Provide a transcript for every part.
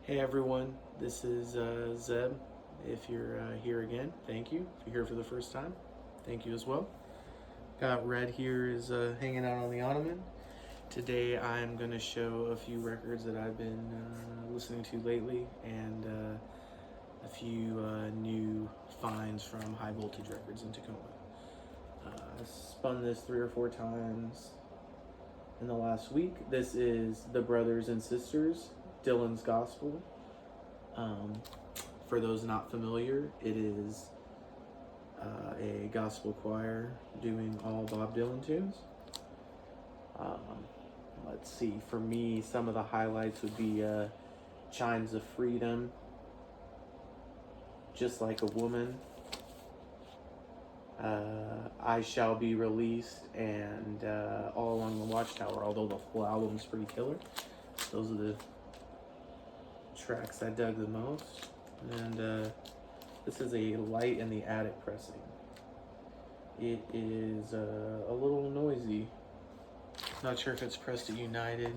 Hey everyone, this is Zeb. If you're here again, thank you. If you're here for the first time, thank you as well. Got Red here is hanging out on the ottoman. Today I'm going to show a few records that I've been listening to lately and a few new finds from High Voltage Records in Tacoma. I spun this 3 or 4 times in the last week. This is The Brothers and Sisters, Dylan's Gospel. For those not familiar, it is a gospel choir doing all Bob Dylan tunes. Let's see, for me, some of the highlights would be Chimes of Freedom, Just Like a Woman, I Shall Be Released, and All Along the Watchtower, although the whole album's pretty killer. Those are the tracks I dug the most. And this is a Light in the Attic pressing. It is a little noisy. Not sure if it's pressed at United.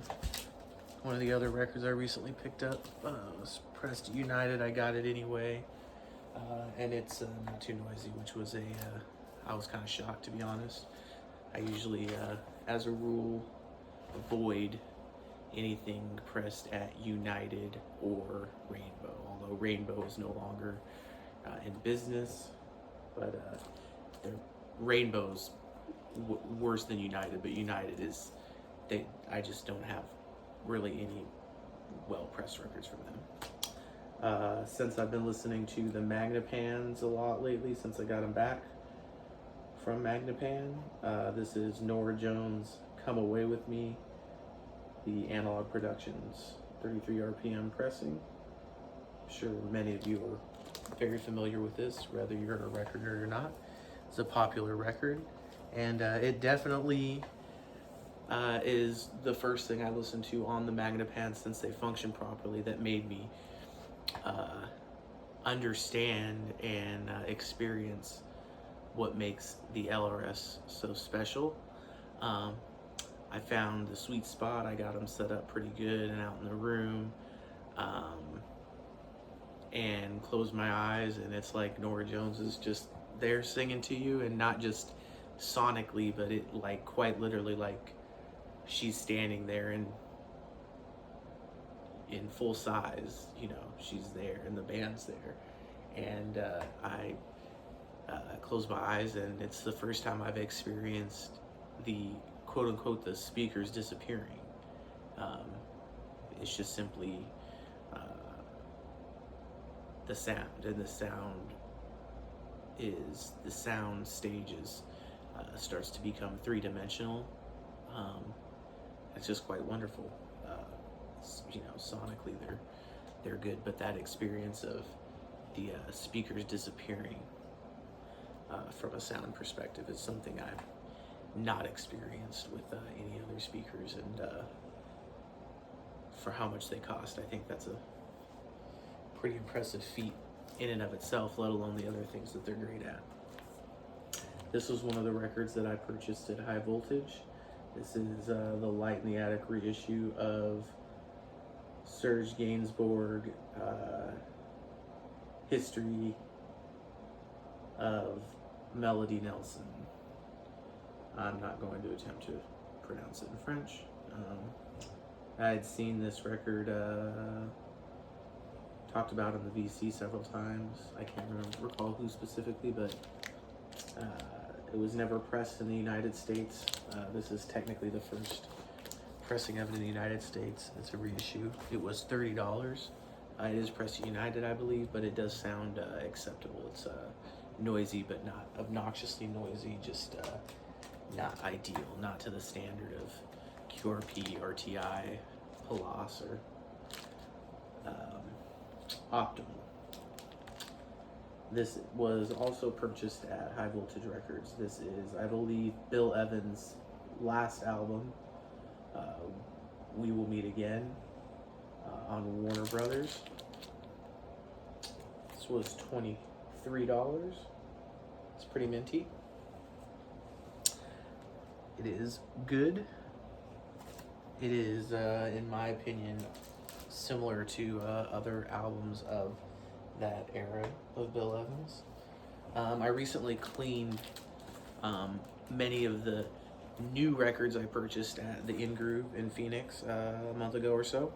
One of the other records I recently picked up was pressed at United. I got it anyway. And it's not too noisy, which was I was kind of shocked, to be honest. I usually, as a rule, avoid anything pressed at United or Rainbow, although Rainbow is no longer in business, but Rainbow's worse than United, but United is, I just don't have really any well-pressed records from them. Since I've been listening to the Magnapans a lot lately, since I got them back from Magnapan, this is Norah Jones' Come Away With Me, the Analog Productions 33 RPM pressing. I'm sure many of you are very familiar with this, whether you're a recorder or not. It's a popular record, and it definitely is the first thing I listened to on the Magnapan since they function properly that made me understand and experience what makes the LRS so special. I found the sweet spot. I got them set up pretty good and out in the room, and closed my eyes, and it's like Norah Jones is just there singing to you, and not just sonically, but it like quite literally, like she's standing there and in full size, you know, she's there and the band's there. And I closed my eyes, and it's the first time I've experienced the quote unquote the speakers disappearing. It's just simply the sound, and the sound stages starts to become three-dimensional. It's just quite wonderful. You know, sonically they're good, but that experience of the speakers disappearing from a sound perspective is something I've not experienced with any other speakers, and for how much they cost, I think that's a pretty impressive feat in and of itself, let alone the other things that they're great at. This was one of the records that I purchased at High Voltage. This is the Light in the Attic reissue of Serge Gainsbourg, History of Melody Nelson. I'm not going to attempt to pronounce it in French. I had seen this record talked about in the VC several times. I can't recall who specifically, but it was never pressed in the United States. This is technically the first pressing of it in the United States. It's a reissue. It was $30. It is pressed United, I believe, but it does sound acceptable. It's noisy, but not obnoxiously noisy, just not ideal, not to the standard of QRP, RTI, Palace, or Optimal. This was also purchased at High Voltage Records. This is, I believe, Bill Evans' last album, We Will Meet Again, on Warner Brothers. This was $23. It's pretty minty. It is good. It is, in my opinion, similar to other albums of that era of Bill Evans. I recently cleaned many of the new records I purchased at the In Groove in Phoenix a month ago or so.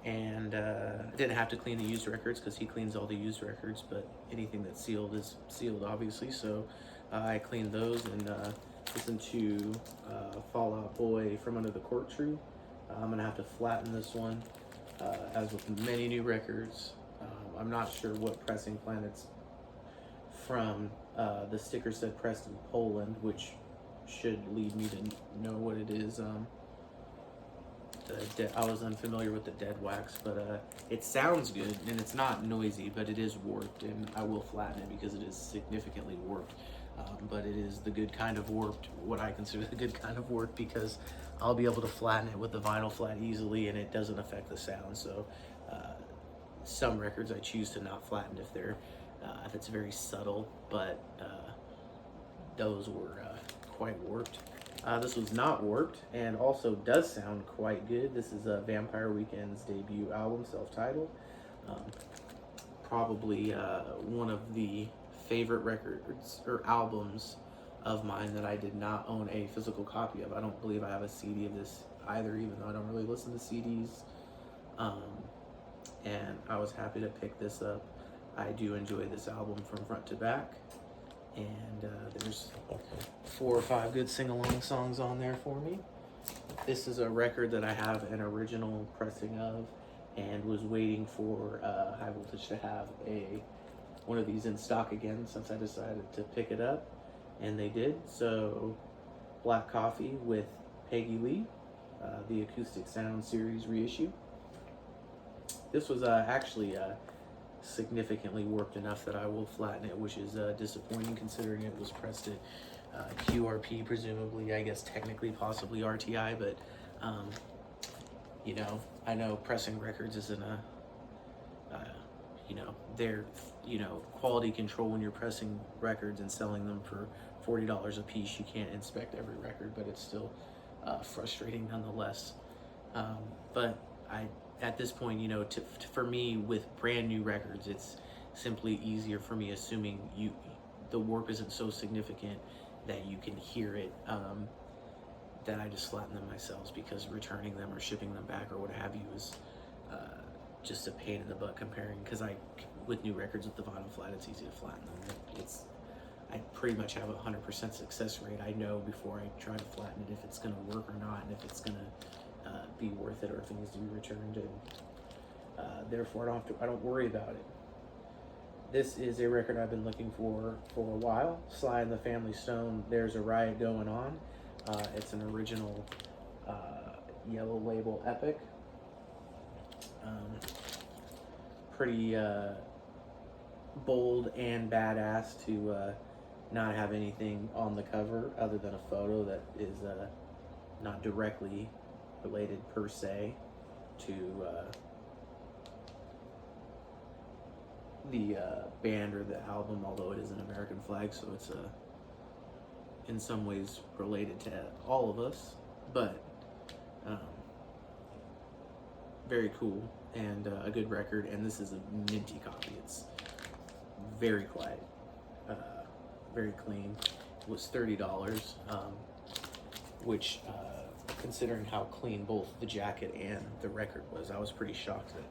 And I didn't have to clean the used records because he cleans all the used records, but anything that's sealed is sealed, obviously. So I cleaned those and listened to Fall Out Boy from Under the Cork Tree. I'm gonna have to flatten this one, as with many new records. I'm not sure what pressing plant it's from. The sticker said pressed in Poland, which should lead me to know what it is. I was unfamiliar with the dead wax, but it sounds good and it's not noisy, but it is warped, and I will flatten it because it is significantly warped. But it is the good kind of warped, what I consider the good kind of warped, because I'll be able to flatten it with the vinyl flat easily and it doesn't affect the sound. So some records I choose to not flatten if it's very subtle, but those were quite warped. This was not warped and also does sound quite good. This is Vampire Weekend's debut album, self-titled. Probably one of the favorite records or albums of mine that I did not own a physical copy of. I don't believe I have a CD of this either, even though I don't really listen to CDs. And I was happy to pick this up. I do enjoy this album from front to back. And there's 4 or 5 good sing-along songs on there for me. This is a record that I have an original pressing of and was waiting for High Voltage to have one of these in stock again since I decided to pick it up, and they did. So Black Coffee with Peggy Lee, the Acoustic Sound Series reissue. This was actually significantly warped enough that I will flatten it, which is disappointing considering it was pressed at QRP, presumably, I guess technically possibly RTI, but you know, I know pressing records isn't quality control when you're pressing records and selling them for $40 a piece. You can't inspect every record, but it's still frustrating nonetheless. But at this point, for me, with brand new records, it's simply easier for me, assuming the warp isn't so significant that you can hear it, that I just flatten them myself, because returning them or shipping them back or what have you is just a pain in the butt comparing, because with new records with the vinyl flat, it's easy to flatten them. I pretty much have a 100% success rate. I know before I try to flatten it if it's going to work or not, and if it's going to be worth it or if it needs to be returned, and therefore I don't worry about it. This is a record I've been looking for a while. Sly and the Family Stone, There's a Riot Going On. It's an original Yellow Label epic. Pretty bold and badass to not have anything on the cover other than a photo that is not directly related per se to the band or the album, although it is an American flag, so it's in some ways related to all of us, but very cool and a good record. And this is a minty copy. It's very quiet, very clean. It was $30, which considering how clean both the jacket and the record was, I was pretty shocked that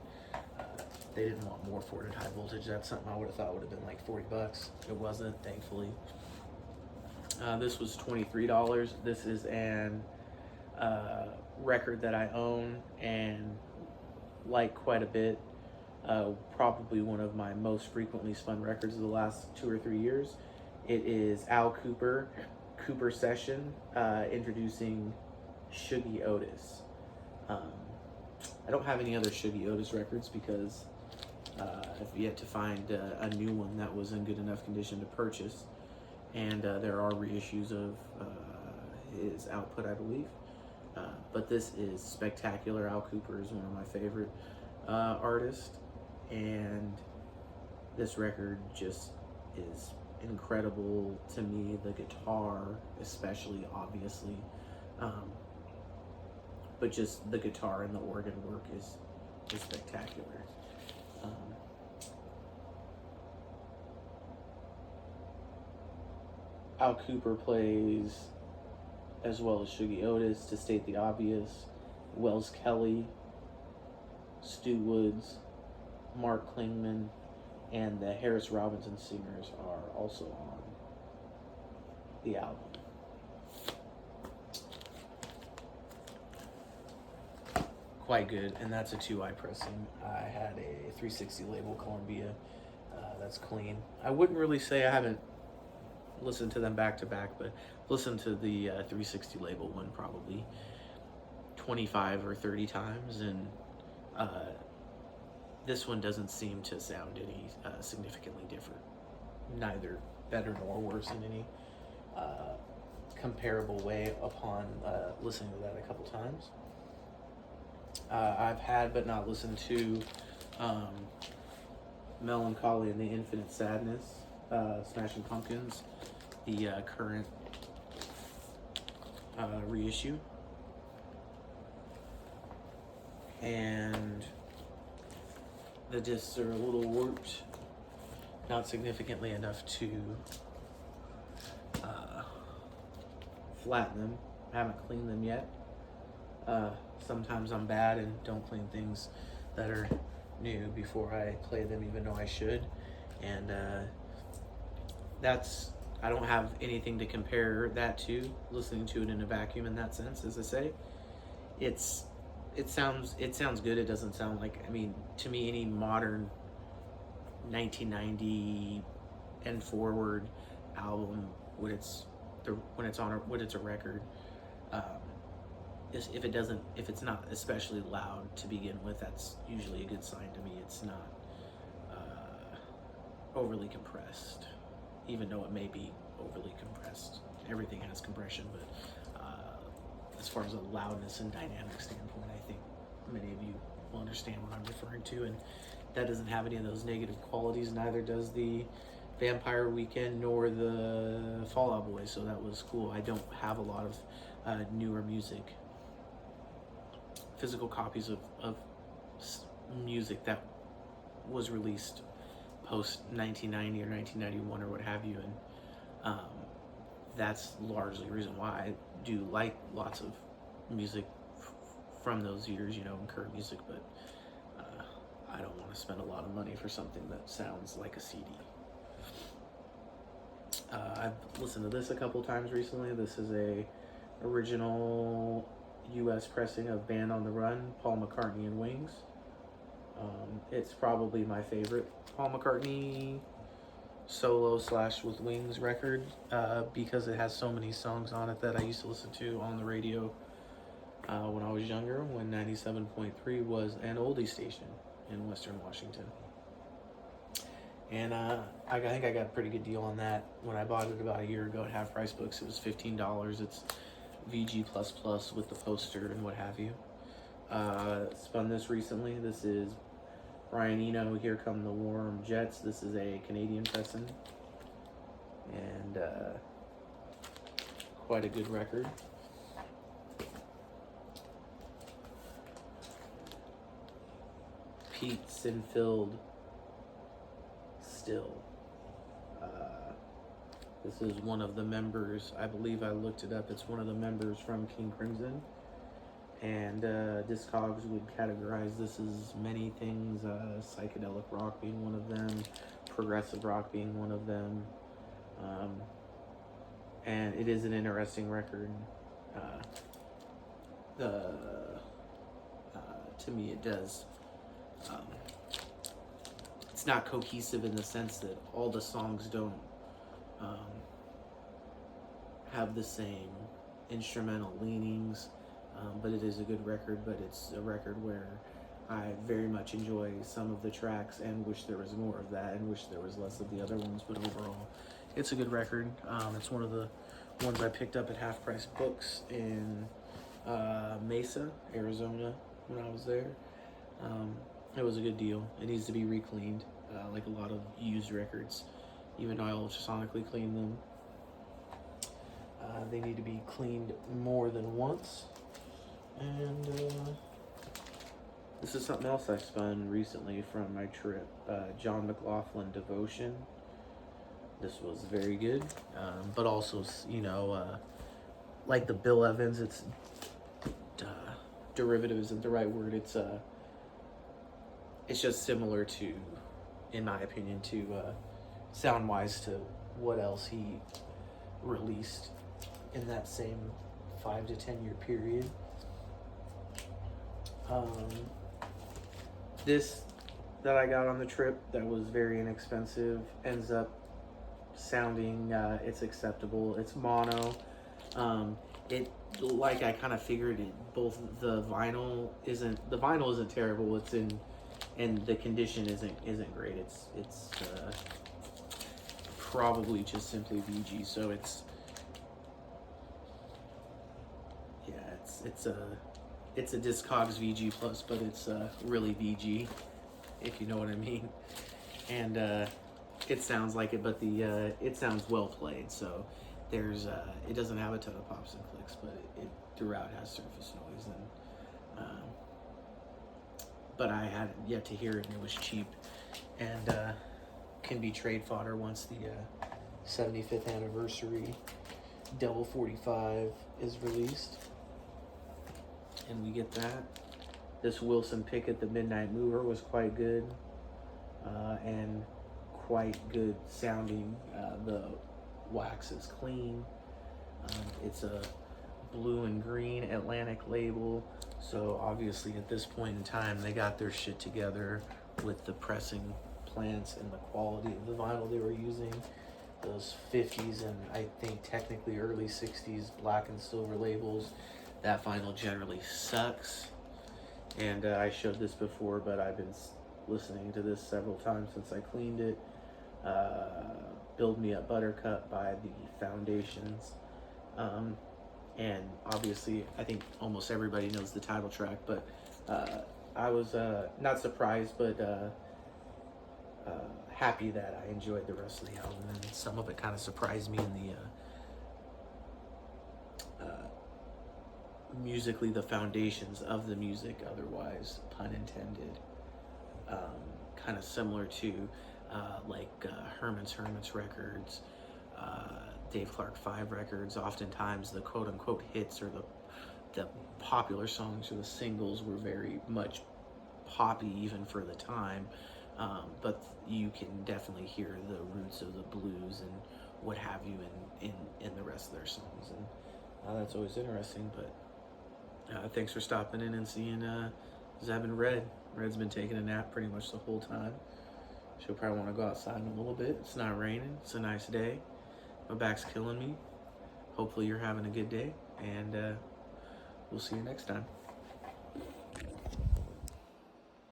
they didn't want more for it at High Voltage. That's something I would have thought would have been like $40. It wasn't, thankfully. This was $23. This is an record that I own and like quite a bit. Probably one of my most frequently spun records of the last 2 or 3 years. It is Al Kooper Session, introducing Shuggie Otis. I don't have any other Shuggie Otis records because I've yet to find a new one that was in good enough condition to purchase. And there are reissues of his output, I believe. But this is spectacular. Al Kooper is one of my favorite artists. And this record just is incredible to me. The guitar, especially, obviously. But just the guitar and the organ work is spectacular. Al Cooper plays, as well as Shuggie Otis, to state the obvious. Wells Kelly, Stu Woods, Mark Klingman, and the Harris Robinson Singers are also on the album. Quite good, and that's a 2i pressing. I had a 360 label Columbia. That's clean. I wouldn't really say I haven't listened to them back to back, but listened to the 360 label one probably 25 or 30 times, and this one doesn't seem to sound any significantly different. Neither better nor worse in any comparable way upon listening to that a couple times. I've had but not listened to Melancholy and the Infinite Sadness, Smashing Pumpkins, the current reissue. And the discs are a little warped, not significantly enough to flatten them. I haven't cleaned them yet. Sometimes I'm bad and don't clean things that are new before I play them, even though I should. And I don't have anything to compare that to, listening to it in a vacuum in that sense. As I say, it sounds good. It doesn't sound like, to me, any modern 1990 and forward album, when it's a record, if it's not especially loud to begin with, that's usually a good sign to me. It's not overly compressed, even though it may be overly compressed. Everything has compression, but as far as a loudness and dynamic standpoint, I think many of you will understand what I'm referring to, and that doesn't have any of those negative qualities. Neither does the Vampire Weekend nor the Fall Out Boy, so that was cool. I don't have a lot of newer music, physical copies of music that was released post 1990 or 1991 or what have you, and that's largely the reason why I do like lots of music from those years, and current music, but I don't want to spend a lot of money for something that sounds like a CD. I've listened to this a couple times recently. This is a original U.S. pressing of Band on the Run, Paul McCartney and Wings. It's probably my favorite Paul McCartney solo / with Wings record, because it has so many songs on it that I used to listen to on the radio when I was younger, when 97.3 was an oldie station in Western Washington. And I think I got a pretty good deal on that when I bought it about a year ago at Half Price Books. It was $15. It's VG++ with the poster and what have you. Spun this recently. This is Brian Eno, Here Come the Warm Jets. This is a Canadian pressing, and quite a good record. Pete Sinfield, Still. This is one of the members, I believe I looked it up, it's one of the members from King Crimson. And Discogs would categorize this as many things, psychedelic rock being one of them, progressive rock being one of them. And it is an interesting record. To me it does. It's not cohesive in the sense that all the songs don't have the same instrumental leanings, but it is a good record. But it's a record where I very much enjoy some of the tracks and wish there was more of that and wish there was less of the other ones, but overall it's a good record. It's one of the ones I picked up at Half Price Books in Mesa, Arizona when I was there. It was a good deal. It needs to be re-cleaned, like a lot of used records. Even though I ultrasonically clean them, they need to be cleaned more than once. And this is something else I spun recently from my trip. John McLaughlin, Devotion. This was very good, but also, like the Bill Evans, uh, derivative isn't the right word. It's just similar to, in my opinion, to sound wise to what else he released in that same 5 to 10 year period. This that I got on the trip that was very inexpensive ends up sounding it's acceptable. It's mono. It like I kind of figured it. Both the vinyl isn't terrible. It's in and the condition isn't great. It's probably just simply VG. So it's it's a Discogs VG plus, but it's really VG, if you know what I mean. And it sounds like it, but it sounds well played. So there's it doesn't have a ton of pops and clicks, but it throughout has surface noise, and but I had yet to hear it, and it was cheap, and can be trade fodder once the 75th anniversary Devil 45 is released, and we get that. This Wilson Pickett, the Midnight Mover, was quite good, and quite good sounding. The wax is clean. It's a blue and green Atlantic label, so obviously at this point in time they got their shit together with the pressing plants and the quality of the vinyl they were using. Those 50s and I think technically early 60s black and silver labels, that vinyl generally sucks. And I showed this before, but I've been listening to this several times since I cleaned it. Build Me Up Buttercup by the Foundations. And obviously, I think almost everybody knows the title track, but I was not surprised, but happy that I enjoyed the rest of the album. And some of it kind of surprised me in the musically, the foundations of the music, otherwise, pun intended. Kind of similar to Herman's records, Dave Clark 5 records. Oftentimes the quote-unquote hits or the popular songs or the singles were very much poppy even for the time, but you can definitely hear the roots of the blues and what have you in the rest of their songs, and that's always interesting. But thanks for stopping in and seeing Zeb and Red. Red's been taking a nap pretty much the whole time. She'll probably want to go outside in a little bit. It's not raining. It's a nice day. My back's killing me. Hopefully you're having a good day, and we'll see you next time.